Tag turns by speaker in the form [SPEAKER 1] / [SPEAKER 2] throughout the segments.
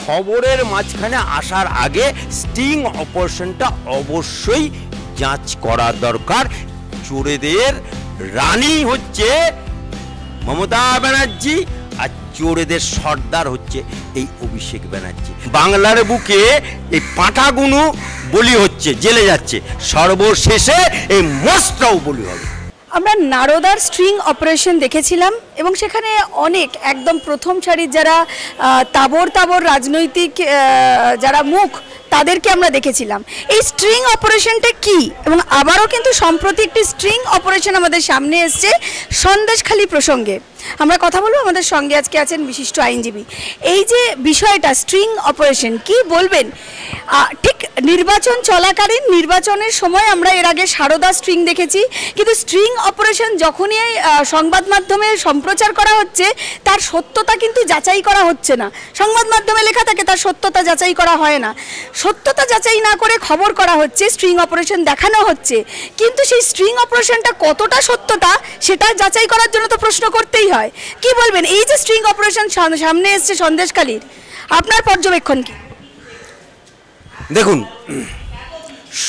[SPEAKER 1] খবরের মাঝখানে আসার আগে স্টিং অপারেশনটা অবশ্যই যাঁচ করা দরকার। চোরেদের রানী হচ্ছে মমতা ব্যানার্জি, আর চোরেদের সর্দার হচ্ছে এই অভিষেক ব্যানার্জি। বাংলার বুকে এই পাঁঠাগুনো বলি হচ্ছে, জেলে যাচ্ছে, সর্বশেষে এই মোষটাও বলি হবে।
[SPEAKER 2] আমরা নারদার স্ট্রিং অপারেশন দেখেছিলাম এবং সেখানে অনেক একদম প্রথম সারির যারা তাবর তাবর রাজনৈতিক যারা মুখ তাদেরকে আমরা দেখেছিলাম। এই স্ট্রিং অপারেশনটা কি, এবং আবারও কিন্তু সম্প্রতি একটি স্ট্রিং অপারেশন আমাদের সামনে এসছে সন্দেশখালি প্রসঙ্গে। আমরা কথা বলবো, আমাদের সঙ্গে আজকে আছেন বিশিষ্ট আইনজীবী। এই যে বিষয়টা স্ট্রিং অপারেশন, কি বলবেন? ঠিক নির্বাচন চলাকালীন, নির্বাচনের সময় আমরা এর আগে সারদা স্ট্রিং দেখেছি, কিন্তু স্ট্রিং অপারেশন যখনই সংবাদ মাধ্যমে সম্প্রচার করা হচ্ছে তার সত্যতা কিন্তু যাচাই করা হচ্ছে না। সংবাদ মাধ্যমে লেখা থাকে, তার সত্যতা যাচাই করা হয় না। সত্যতা যাচাই না করে খবর করা হচ্ছে, স্ট্রিং অপারেশন দেখানো হচ্ছে, কিন্তু সেই স্ট্রিং অপারেশনটা কতটা সত্যতা সেটা যাচাই করার জন্য তো প্রশ্ন করতেই হয়। কি বলবেন, এই যে স্ট্রিং অপারেশন সামনে এসছে সন্দেশখালির, আপনার পর্যবেক্ষণ কি?
[SPEAKER 1] দেখুন,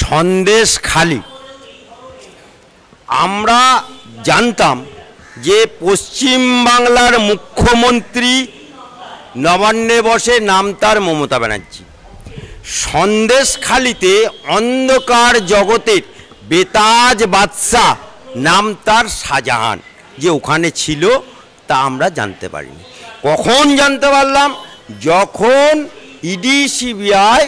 [SPEAKER 1] সন্দেশখালি আমরা জানতাম যে পশ্চিম বাংলার মুখ্যমন্ত্রী নবান্নে বসে, নাম তার মমতা ব্যানার্জি। সন্দেশখালিতে অন্ধকার জগতের বেতাজ বাদশাহ, নাম তার শাহজাহান, যে ওখানে ছিল তা আমরা জানতে পারিনি। কখন জানতে পারলাম? যখন ইডি সিবিআই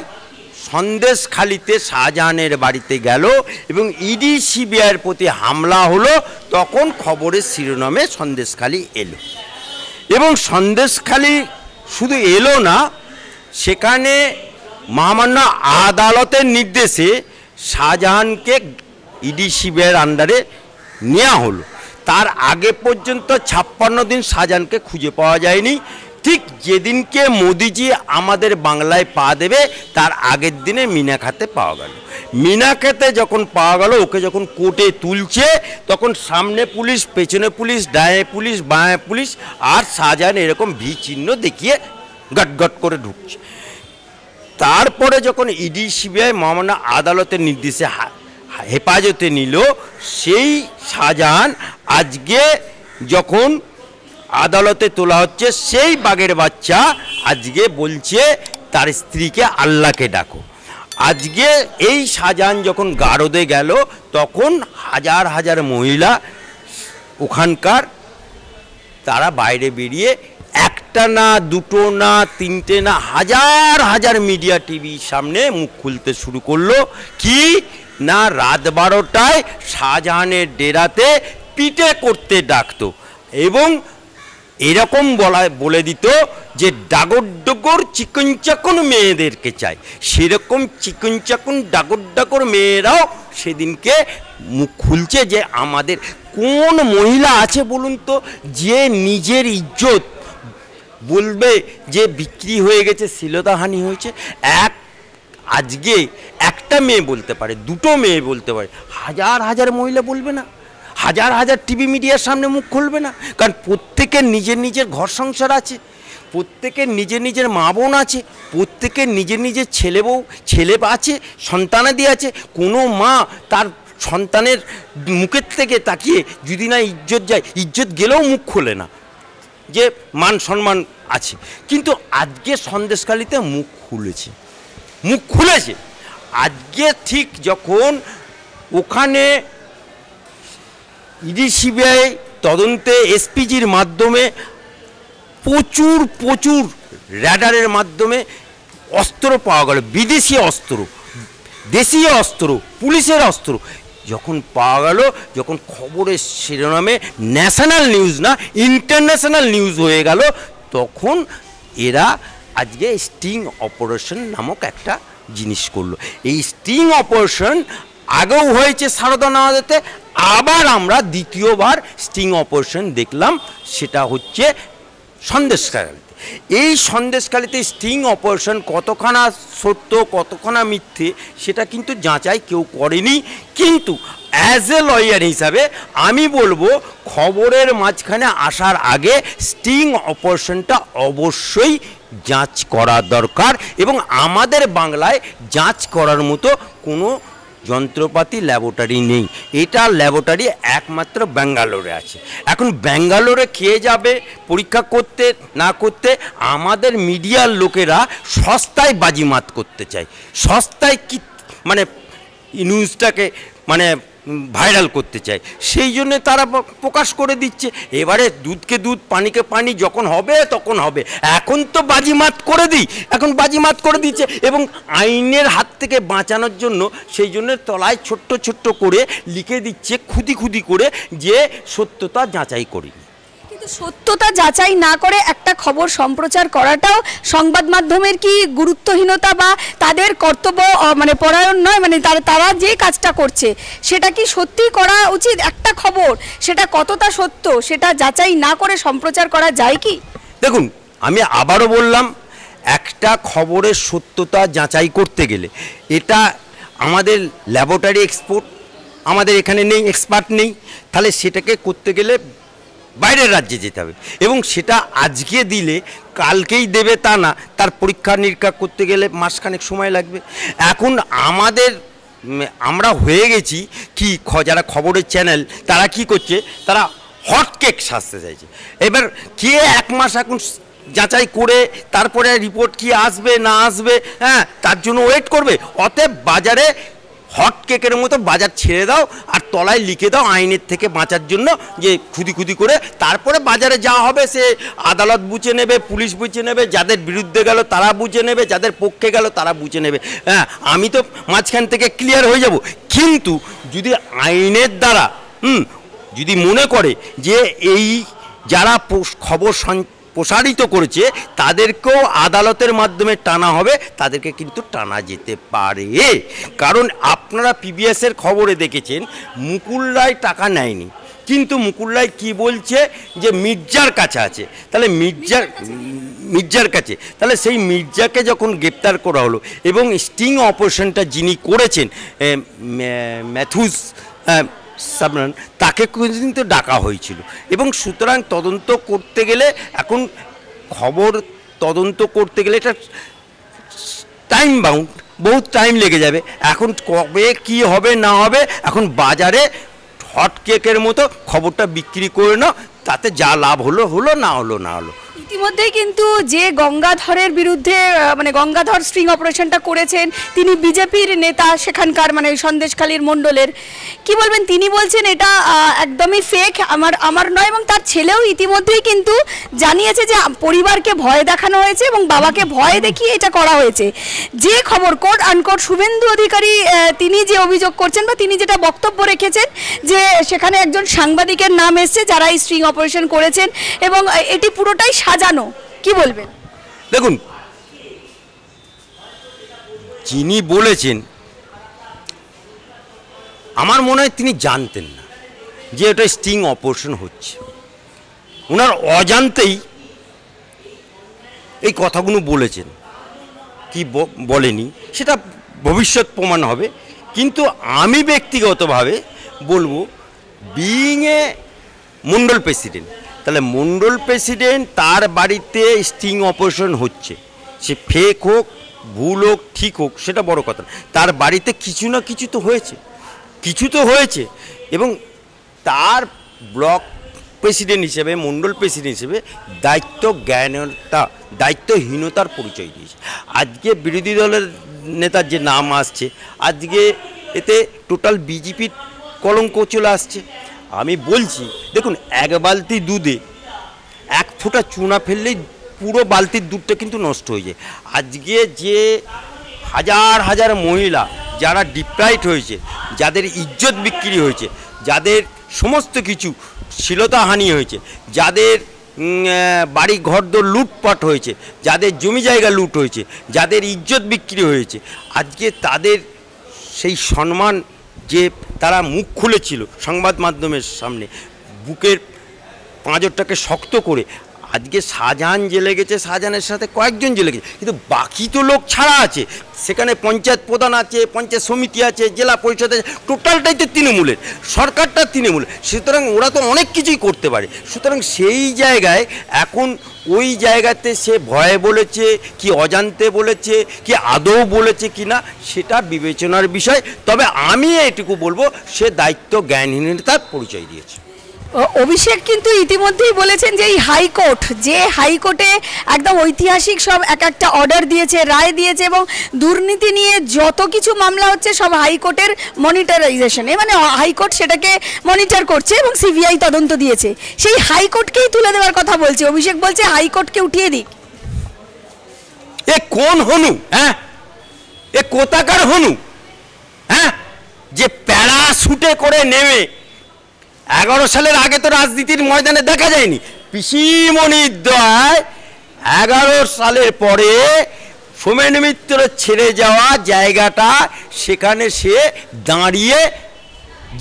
[SPEAKER 1] সন্দেশখালিতে শাহজাহানের বাড়িতে গেল এবং ইডি সিবিআইয়ের প্রতি হামলা হলো, তখন খবরের শিরোনামে সন্দেশখালি এলো। এবং সন্দেশখালি শুধু এলো না, সেখানে মহামান্য আদালতের নির্দেশে শাহজাহানকে ইডি সিবিআইয়ের আন্ডারে নেওয়া হলো। তার আগে পর্যন্ত 56 দিন শাহজাহানকে খুঁজে পাওয়া যায়নি। ঠিক যেদিনকে মোদিজি আমাদের বাংলায় পা দেবে তার আগের দিনে মিনাখাতে পাওয়া গেল। মিনাখাতে যখন পাওয়া গেল, ওকে যখন কোর্টে তুলছে, তখন সামনে পুলিশ, পেছনে পুলিশ, ডায়ে পুলিশ, বাঁয়ে পুলিশ, আর শাহজাহান এরকম ভি চিহ্ন দেখিয়ে গটগট করে ঢুকছে। তারপরে যখন ইডি সিবিআই মহামান্য আদালতের নির্দেশে হেফাজতে নিল, সেই শাহজাহান আজকে যখন আদালতে তোলা হচ্ছে, সেই বাঘের বাচ্চা আজকে বলছে তার স্ত্রীকে আল্লাহকে ডাকো। আজকে এই শাহজাহান যখন গারদে গেল, তখন হাজার হাজার মহিলা ওখানকার, তারা বাইরে বেরিয়ে একটা না, দুটো না, তিনটে না, হাজার হাজার মিডিয়া টিভির সামনে মুখ খুলতে শুরু করলো। কি না, রাত 12টায় শাহজাহানের ডেরাতে পিটে করতে ডাকতো এবং এরকম বলে দিত যে ডাগর ডগর চিকন চাকন মেয়েদেরকে চাই। সেরকম চিকন চাকন ডাগর ডাগর মেয়েরাও সেদিনকে মুখ খুলছে যে আমাদের কোন মহিলা আছে বলুন তো, যে নিজের ইজ্জত বলবে যে বিক্রি হয়ে গেছে, শ্লীলতাহানি হয়েছে? আজকে একটা মেয়ে বলতে পারে, দুটো মেয়ে বলতে পারে, হাজার হাজার মহিলা বলবে না? হাজার হাজার টিভি মিডিয়ার সামনে মুখ খুলবে না? কারণ প্রত্যেকের নিজের নিজের ঘর সংসার আছে, প্রত্যেকের নিজের নিজের মা বোন আছে, প্রত্যেকের নিজের নিজের ছেলে আছে, সন্তানাদি আছে। কোনো মা তার সন্তানের মুখের থেকে তাকিয়ে যদি না ইজ্জত যায়, ইজ্জত গেলেও মুখ খোলে না, যে মান সম্মান আছে। কিন্তু আজকে সন্দেশখালিতে মুখ খুলেছে। আজকে ঠিক যখন ওখানে ইডি সিবিআই তদন্তে এসপিজির মাধ্যমে প্রচুর র্যাডারের মাধ্যমে অস্ত্র পাওয়া গেল, বিদেশি অস্ত্র, দেশীয় অস্ত্র, পুলিশের অস্ত্র যখন পাওয়া গেল, যখন খবরের শিরোনামে ন্যাশনাল নিউজ না ইন্টারন্যাশনাল নিউজ হয়ে গেল, তখন এরা আজকে স্টিং অপারেশন নামক একটা জিনিস করলো। এই স্টিং অপারেশন আগেও হয়েছে সারদা নওয়াজতে, আবার আমরা দ্বিতীয়বার স্টিং অপারেশন দেখলাম, সেটা হচ্ছে সন্দেশখালিতে। এই সন্দেশখালিতে স্টিং অপারেশন কতখানা সত্য কতখানা মিথ্যে সেটা কিন্তু যাচাই কেউ করেনি। কিন্তু অ্যাজ এ লয়ার হিসাবে আমি বলবো খবরের মাঝখানে আসার আগে স্টিং অপারেশনটা অবশ্যই যাচ করা দরকার, এবং আমাদের বাংলায় যাচ করার মতো কোনো যন্ত্রপাতি ল্যাবরেটরি নেই। এটা ল্যাবরেটরি একমাত্র ব্যাঙ্গালোরে আছে। এখন ব্যাঙ্গালোরে কে যাবে পরীক্ষা করতে না করতে? আমাদের মিডিয়ার লোকেরা সস্তায় বাজিমাত করতে চায়, সস্তায় কি মানে নিউজটাকে মানে ভাইরাল করতে চায়, সেই জন্য তারা প্রকাশ করে দিচ্ছে। এবারে দুধকে দুধ পানিকে পানি যখন হবে তখন হবে। এখন তো বাজিমাত করে দিই, এখন বাজিমাত করে দিচ্ছে, এবং আইনের হাত থেকে বাঁচানোর জন্য সেই জন্য তলায় ছোট্ট ছোট্ট করে লিখে দিচ্ছে খুদি খুদি করে যে সত্যতা যাচাই করি।
[SPEAKER 2] কিন্তু সত্যতা যাচাই না করে একটা খবর সম্প্রচার করাটাও সংবাদ মাধ্যমের কি গুরুত্বহীনতা বা তাদের কর্তব্য মানে পরায়ণ নয়? মানে তারা যে কাজটা করছে সেটা কি সত্যি করা উচিত? একটা খবর সেটা কতটা সত্য সেটা যাচাই না করে সম্প্রচার করা যায় কি?
[SPEAKER 1] দেখুন, আমি আবারও বললাম, একটা খবরের সত্যতা যাচাই করতে গেলে এটা আমাদের ল্যাবরেটরি এক্সপার্ট আমাদের এখানে নেই, এক্সপার্ট নেই, তাহলে সেটাকে করতে গেলে বাইরের রাজ্যে যেতে হবে, এবং সেটা আজকে দিলে কালকেই দেবে তা না, তার পরীক্ষা নিরীক্ষা করতে গেলে মাসখানেক সময় লাগবে। এখন আমরা হয়ে গেছি কি, যারা খবরের চ্যানেল তারা কি করছে, তারা হটকেক সাজতে চাইছে। এবার কে এক মাস এখন যাচাই করে তারপরে রিপোর্ট কি আসবে না আসবে, হ্যাঁ, তার জন্য ওয়েট করবে। অতএব বাজারে হট কেকের মতো বাজার ছেড়ে দাও আর তলায় লিখে দাও আইনের থেকে বাঁচার জন্য, যে খুদি খুদি করে তারপরে বাজারে যা হবে সে আদালত বুঝে নেবে, পুলিশ বুঝে নেবে, যাদের বিরুদ্ধে গেল তারা বুঝে নেবে, যাদের পক্ষে গেল তারা বুঝে নেবে। হ্যাঁ, আমি তো মাঝখান থেকে ক্লিয়ার হয়ে যাব। কিন্তু যদি আইনের দ্বারা যদি মনে করে যে এই যারা খবর প্রসারিত করেছে তাদেরকেও আদালতের মাধ্যমে টানা হবে, তাদেরকে কিন্তু টানা যেতে পারে। কারণ আপনারা পিবিএসের খবরে দেখেছেন মুকুল রায় টাকা নেয়নি, কিন্তু মুকুল রায় কী বলছে যে মির্জার কাছে আছে, তাহলে মির্জার কাছে, তাহলে সেই মির্জাকে যখন গ্রেপ্তার করা হলো এবং স্টিং অপারেশনটা যিনি করেছেন ম্যাথুস সাবরান, তাকে কিন্তু ডাকা হয়েছিল। এবং সুতরাং তদন্ত করতে গেলে এখন খবর তদন্ত করতে গেলে এটা টাইম বাউন্ড, বহুত টাইম লেগে যাবে। এখন কবে কি হবে না হবে, এখন বাজারে হট কেকের মতো খবরটা বিক্রি করে নাও, তাতে যা লাভ হলো হলো, না হলো না হলো।
[SPEAKER 2] ইতিমধ্যেই কিন্তু যে গঙ্গাধরের বিরুদ্ধে মানে গঙ্গাধর স্ট্রিং অপারেশনটা করেছেন তিনি বিজেপির নেতা সেখানকার, মানে সন্দেশখালীর মণ্ডলের, কি বলবেন? তিনি বলছেন এটা একদমই ফেক, আমার নয়, এবং তার ছেলেও ইতিমধ্যেই কিন্তু জানিয়েছে যে পরিবারকে ভয় দেখানো হয়েছে এবং বাবাকে ভয় দেখিয়ে এটা করা হয়েছে। যে খবর কোট আনকোট শুভেন্দু অধিকারী তিনি যে অভিযোগ করছেন বা তিনি যেটা বক্তব্য রেখেছেন যে সেখানে একজন সাংবাদিকের নাম এসছে যারা এই স্ট্রিং অপারেশন করেছেন এবং এটি পুরোটাই সাজানো, কি বলবেন?
[SPEAKER 1] দেখুন, যিনি বলেছেন আমার মনে হয় তিনি জানতেন না যে এটা স্টিং অপারেশন হচ্ছে। ওনার অজান্তেই এই কথাগুলো বলেছেন, কি বলেনি সেটা ভবিষ্যৎ প্রমাণ হবে। কিন্তু আমি ব্যক্তিগতভাবে বলবো, বিইং এ মণ্ডল প্রেসিডেন্ট, তাহলে মণ্ডল প্রেসিডেন্ট তার বাড়িতে স্টিং অপারেশন হচ্ছে, সে ফেক হোক ভুল হোক ঠিক হোক সেটা বড় কথা, তার বাড়িতে কিছু না কিছু তো হয়েছে, কিছু তো হয়েছে, এবং তার ব্লক প্রেসিডেন্ট হিসেবে মণ্ডল প্রেসিডেন্ট হিসেবে দায়িত্বহীনতার পরিচয় দিয়েছে। আজকে বিরোধী দলের নেতার যে নাম আসছে, আজকে এতে টোটাল বিজেপির কলঙ্ক চলে আসছে। আমি বলছি, দেখুন, এক বালতি দুধে এক ফোঁটা চুনা ফেললেই পুরো বালতির দুধটা কিন্তু নষ্ট হয়ে যায়। আজকে যে হাজার হাজার মহিলা যারা ডিপ্রাইভড হয়েছে, যাদের ইজ্জত বিক্রি হয়েছে, যাদের সমস্ত কিছু শ্লীলতাহানি হয়েছে, যাদের বাড়ি ঘরদোর লুটপাট হয়েছে, যাদের জমি জায়গা লুট হয়েছে, যাদের ইজ্জত বিক্রি হয়েছে, আজকে তাদের সেই সম্মান যে তারা মুখ খুলেছিল সংবাদ মাধ্যমের সামনে, বুকের পাঁজরটাকে শক্ত করে আজকে শাহজাহান জেলে গেছে, শাহজাহানের সাথে কয়েকজন জেলে গেছে, কিন্তু বাকি তো লোক ছাড়া আছে। সেখানে পঞ্চায়েত প্রধান আছে, পঞ্চায়েত সমিতি আছে, জেলা পরিষদ আছে, টোটালটাই তো তৃণমূলের, সরকারটা তৃণমূল। সুতরাং ওরা তো অনেক কিছুই করতে পারে। সুতরাং সেই জায়গায় এখন ওই জায়গাতে সে ভয়ে বলেছে কি অজান্তে বলেছে কি আদৌ বলেছে কি না সেটা বিবেচনার বিষয়। তবে আমি এটুকু বলবো সে দায়িত্ব জ্ঞানহীনতার পরিচয় দিয়েছে।
[SPEAKER 2] অভিষেক কিন্তু ইতিমধ্যেই বলেছেন যে এই হাইকোর্ট, যে হাইকোর্টে একদম ঐতিহাসিক সব এক একটা অর্ডার দিয়েছে, রায় দিয়েছে, এবং দুর্নীতি নিয়ে যত কিছু মামলা হচ্ছে সব হাইকোর্টের মনিটরাইজেশনে, মানে হাইকোর্ট সেটাকে মনিটর করছে এবং সিবিআই তদন্ত দিয়েছে। সেই হাইকোর্টকেই তুলে দেওয়ার কথা বলছে অভিষেক, বলছে হাইকোর্টকে উঠিয়ে দিক।
[SPEAKER 1] এ কোন হনু? হ্যাঁ, এ কোথাকার হনু? হ্যাঁ, যে প্যারাশুটে করে নেমে 11 সালের আগে তো রাজনীতির ময়দানে দেখা যায়নি। পিসিমণির দয়ায় 11 সালের পরে সোমেন মিত্র ছেড়ে যাওয়া জায়গাটা সেখানে সে দাঁড়িয়ে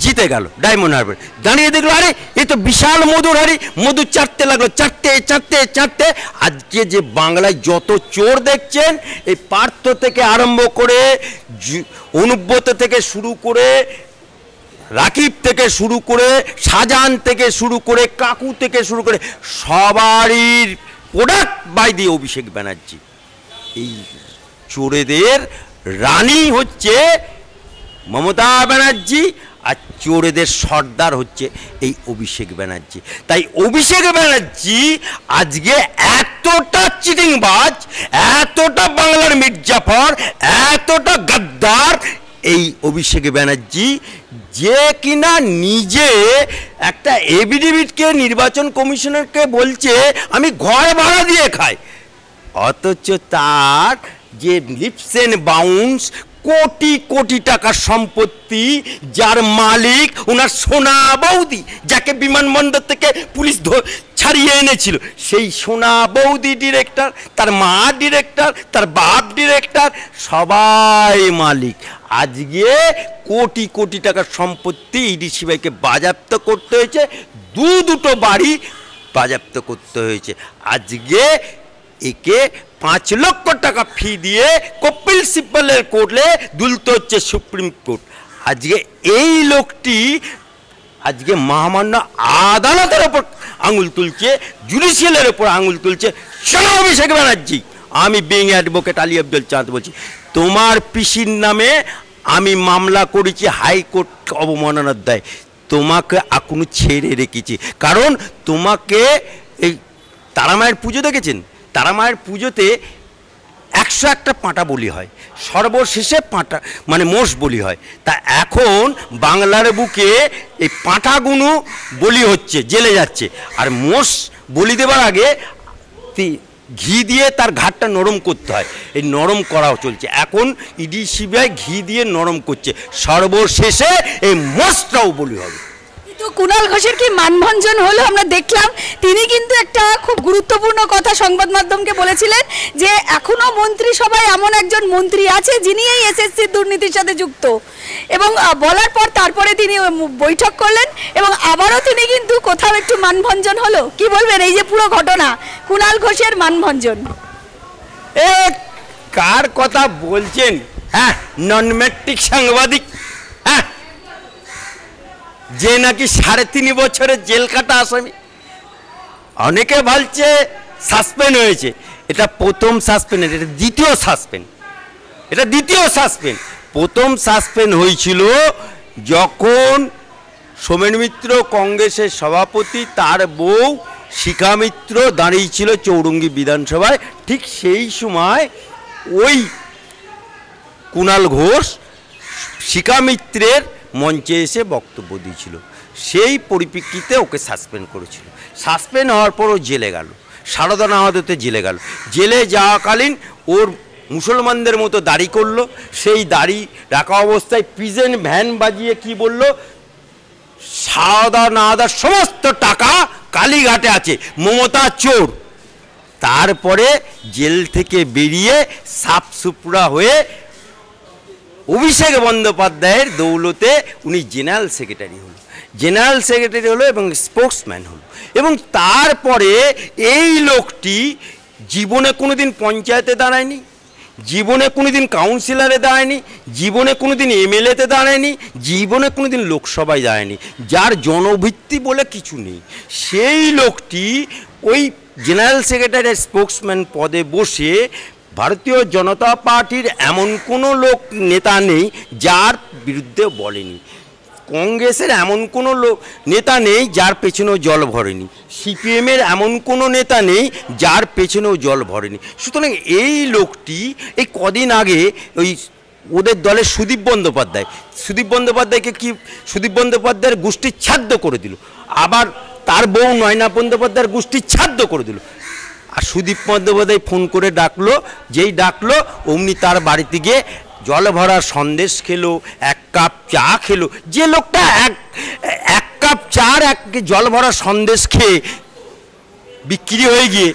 [SPEAKER 1] জিতে গেল। ডায়মন্ড হারবার দাঁড়িয়ে দেখলো আরে এ তো বিশাল মধুর হাড়ি, মধু চাটতে লাগলো, চাটতে চাটতে চাটতে আজকে যে বাংলায় যত চোর দেখছেন, এই পার্থ থেকে আরম্ভ করে অনুব্রত থেকে শুরু করে রাকিব থেকে শুরু করে শাহজাহান থেকে শুরু করে কাকু থেকে শুরু করে সবারই প্রোডাক্ট বাই দিয়ে অভিষেক ব্যানার্জি। এই চোরেদের রানী হচ্ছে মমতা ব্যানার্জি আর চোরেদের সর্দার হচ্ছে এই অভিষেক ব্যানার্জি। তাই অভিষেক ব্যানার্জি আজকে এতটা চিটিংবাজ, এতটা বাংলার মির্জাফর, এতটা গাদ্দার এই অভিষেক ব্যানার্জি, যে কিনা নিজে একটা এফিডেভিটকে নির্বাচন কমিশনারকে বলছে আমি ঘর ভাড়া দিয়ে খাই, অথচ তার যে lips and bounce crore crore টাকার সম্পত্তি, যার মালিক ওনার সোনা বৌদি, যাকে বিমানবন্দর থেকে পুলিশ ছাড়িয়ে এনেছিল, সেই সোনা বৌদি ডিরেক্টর, তার মা ডিরেক্টর, তার বাপ ডিরেক্টর, সবাই মালিক। আজকে কোটি কোটি টাকার সম্পত্তি ইডি সিবিআইকে বাজেয়াপ্ত করতে হয়েছে, দুটো বাড়ি বাজেয়াপ্ত করতে হয়েছে। আজকে একে 5 লক্ষ টাকা ফি দিয়ে কপিল সিব্বলের কোর্টে দুলতে হচ্ছে সুপ্রিম কোর্ট। আজকে এই লোকটি আজকে মহামান্য আদালতের ওপর আঙুল তুলছে, জুডিশিয়ালের ওপর আঙুল তুলছে। শোনো অভিষেক ব্যানার্জি, আমি বিং অ্যাডভোকেট আলী আব্দুল চাঁদ বলছি, তোমার পিসির নামে আমি মামলা করেছি হাইকোর্ট অবমাননার দায়। তোমাকে এখনো ছেড়ে রেখেছি, কারণ তোমাকে এই তারামায়ের পুজো দেখেছেন, তারামায়ের পুজোতে 101টা পাঁটা বলি হয়, সর্বশেষে পাঁটা মানে মোষ বলি হয়। তা এখন বাংলার বুকে এই পাঁঠাগুলো বলি হচ্ছে, জেলে যাচ্ছে, আর মোষ বলি দেবার আগে ঘি দিয়ে তার ঘাটটা নরম করতে হয়, এই নরম করাও চলছে। এখন ইডি সিবিআই ঘি দিয়ে নরম করছে, সর্বশেষে এই মোষটাও বলি হবে।
[SPEAKER 2] তো কুণাল ঘোষের কি মানভঞ্জন হলো আমরা দেখলাম। তিনি কিন্তু একটা খুব গুরুত্বপূর্ণ কথা সংবাদ মাধ্যমকে বলেছিলেন যে এখনো মন্ত্রিসভায় এমন একজন মন্ত্রী আছে যিনি এই এসএসসি দুর্নীতির সাথে যুক্ত, এবং বলার পর তারপরে তিনি বৈঠক করলেন এবং আবারও তিনি কিন্তু কোথাও একটু মানভঞ্জন হলো। কি বলবেন এই যে পুরো ঘটনা কুণাল ঘোষের মানভঞ্জন?
[SPEAKER 1] এ কার কথা বলছেন? হ্যাঁ, নন ম্যাট্রিক সাংবাদিক, হ্যাঁ, যে নাকি 3.5 বছরের জেল কাটা আসামি। অনেকে বলছে সাসপেন্ড হয়েছে, এটা প্রথম সাসপেন্ড, এটা দ্বিতীয় সাসপেন্ড, এটা দ্বিতীয় সাসপেন্ড। প্রথম সাসপেন্ড হয়েছিল যখন সোমেন মিত্র কংগ্রেসের সভাপতি, তার বউ শিখা মিত্র দাঁড়িয়েছিল চৌরঙ্গি বিধানসভায়, ঠিক সেই সময় ওই কুণাল ঘোষ শিখা মিত্রের মঞ্চে এসে বক্তব্য দিয়েছিল, সেই পরিপ্রেক্ষিতে ওকে সাসপেন্ড করেছিল। সাসপেন্ড হওয়ার পর ও জেলে গেল, সারদা নাহাদতে জেলে গেল। জেলে যাওয়াকালীন ওর মুসলমানদের মতো দাড়ি করলো, সেই দাড়ি রাখা অবস্থায় প্রিজেন্ট ভ্যান বাজিয়ে কি বলল, সারদা নাহাদার সমস্ত টাকা কালীঘাটে আছে, মমতা চোর। তারপরে জেল থেকে বেরিয়ে সাফ সুতরা হয়ে অভিষেক বন্দ্যোপাধ্যায়ের দৌলতে উনি জেনারেল সেক্রেটারি হলো, জেনারেল সেক্রেটারি হলো এবং স্পোর্টসম্যান হলো। এবং তারপরে এই লোকটি জীবনে কোনোদিন পঞ্চায়েতে দাঁড়ায়নি, জীবনে কোনোদিন কাউন্সিলরে দাঁড়ায়নি, জীবনে কোনোদিন এমএলএতে দাঁড়ায়নি, জীবনে কোনোদিন লোকসভায় দাঁড়ায়নি, যার জনভিত্তি বলে কিছু নেই। সেই লোকটি ওই জেনারেল সেক্রেটারির স্পোক্সম্যান পদে বসে ভারতীয় জনতা পার্টির এমন কোনো নেতা নেই যার বিরুদ্ধে বলেনি, কংগ্রেসের এমন কোনো নেতা নেই যার পেছনেও জল ভরেনি, সিপিএমের এমন কোনো নেতা নেই যার পেছনেও জল ভরেনি। সুতরাং এই লোকটি এই কদিন আগে ওই ওদের দলের সুদীপ বন্দ্যোপাধ্যায়কে কি সুদীপ বন্দ্যোপাধ্যায়ের গোষ্ঠী ছাদ্য করে দিল, আবার তার বউ নয়না বন্দ্যোপাধ্যায়ের গোষ্ঠী ছাদ্য করে দিল। আর সুদীপ বন্দ্যোপাধ্যায় ফোন করে ডাকলো, যেই ডাকলো অমনি তার বাড়িতে গিয়ে জল ভরা সন্দেশ খেলো, এক কাপ চা খেলো। যে লোকটা এক কাপ চার এক জল ভরা সন্দেশ খেয়ে বিক্রি হয়ে গিয়ে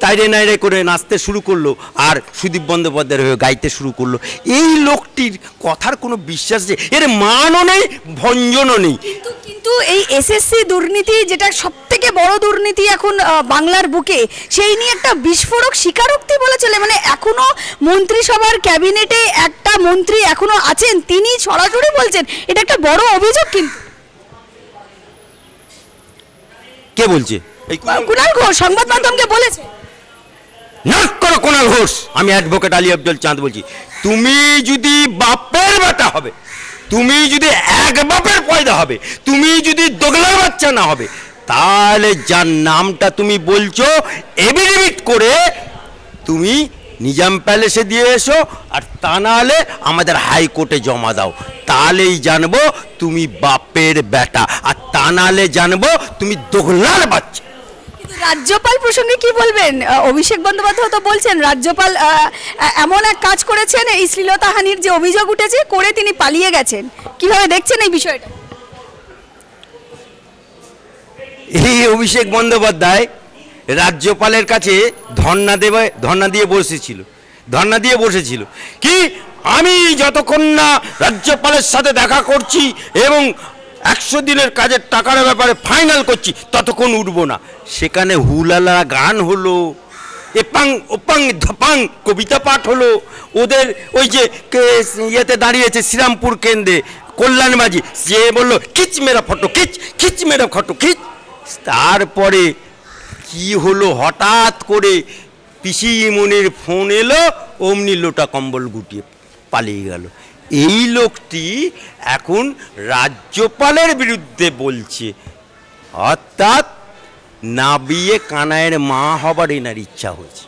[SPEAKER 1] তাইরে নাইরে করে নাচতে শুরু করলো আর সুদীপ বন্দ্যোপাধ্যায়ের হয়ে গাইতে শুরু করলো, এই লোকটির কথার কোনো বিশ্বাস নেই, এর মানও নেই, ভঞ্জনও নেই।
[SPEAKER 2] কিন্তু এই এসএসসি দুর্নীতি, যেটা সব থেকে বড় দুর্নীতি এখন বাংলার বুকে, সেই নিয়ে একটা বিস্ফোরক স্বীকারোক্তি বলে চলে। মানে এখনো মন্ত্রিসভার ক্যাবিনেটে একটা মন্ত্রী এখনো আছেন, তিনি সরাসরি বলছেন এটা একটা বড় অভিযোগ। কিন্তু
[SPEAKER 1] কে বলছে?
[SPEAKER 2] কুণাল ঘোষ সংবাদ মাধ্যমকে বলেছে।
[SPEAKER 1] নাক করো কুণাল ঘোষ, আমি অ্যাডভোকেট আলী আব্দুল চাঁদ বলছি। তুমি যদি বাপের বেটা হবে, তুমি যদি এক বাপের পয়দা হবে, তুমি যদি দোগলার বাচ্চা না হবে, তাহলে যার নামটা তুমি বলছো এভিডেভিট করে তুমি নিজাম প্যালেসে দিয়ে এসো, আর তা নাহলে আমাদের হাইকোর্টে জমা দাও, তাহলেই জানবো তুমি বাপের বেটা, আর তা নাহলে জানবো তুমি দোগলার বাচ্চা।
[SPEAKER 2] রাজ্যপাল প্রসঙ্গে কি বলবেন? অভিষেক বন্দ্যোপাধ্যায় তো বলছেন রাজ্যপাল এমন এক কাজ করেছেন, এই শ্লীলতাহানির যে অভিযোগ উঠেছে করে তিনি পালিয়ে গেছেন। কিভাবে দেখছেন এই বিষয়টা?
[SPEAKER 1] এই অভিষেক বন্দ্যোপাধ্যায় রাজ্যপালের কাছে ধর্ণা দিয়ে বসেছিল কি আমি যতক্ষণ না রাজ্যপালের সাথে দেখা করছি এবং 100 দিনের কাজের টাকার ব্যাপারে ফাইনাল করছি ততক্ষণ উঠবো না। সেখানে হুলালা গান হলো, এপাং ওপাং ধপাং কবিতা পাঠ হলো, ওদের ওই যে ইয়েতে দাঁড়িয়েছে শ্রীরামপুর কেন্দ্রে কল্যাণ মাঝি, সে বললো খিচ মেরা ফটো খিচ, খিচ মেরা ফটো খিচ। তারপরে কি হলো, হঠাৎ করে পিসিমণির ফোন এলো, অমনি লোটা কম্বল গুটিয়ে পালিয়ে গেল। এই লোকটি এখন রাজ্যপালের বিরুদ্ধে বলছে, অর্থাৎ না বিয়ে কানাইয়ের মা হবার এনার ইচ্ছা হয়েছে।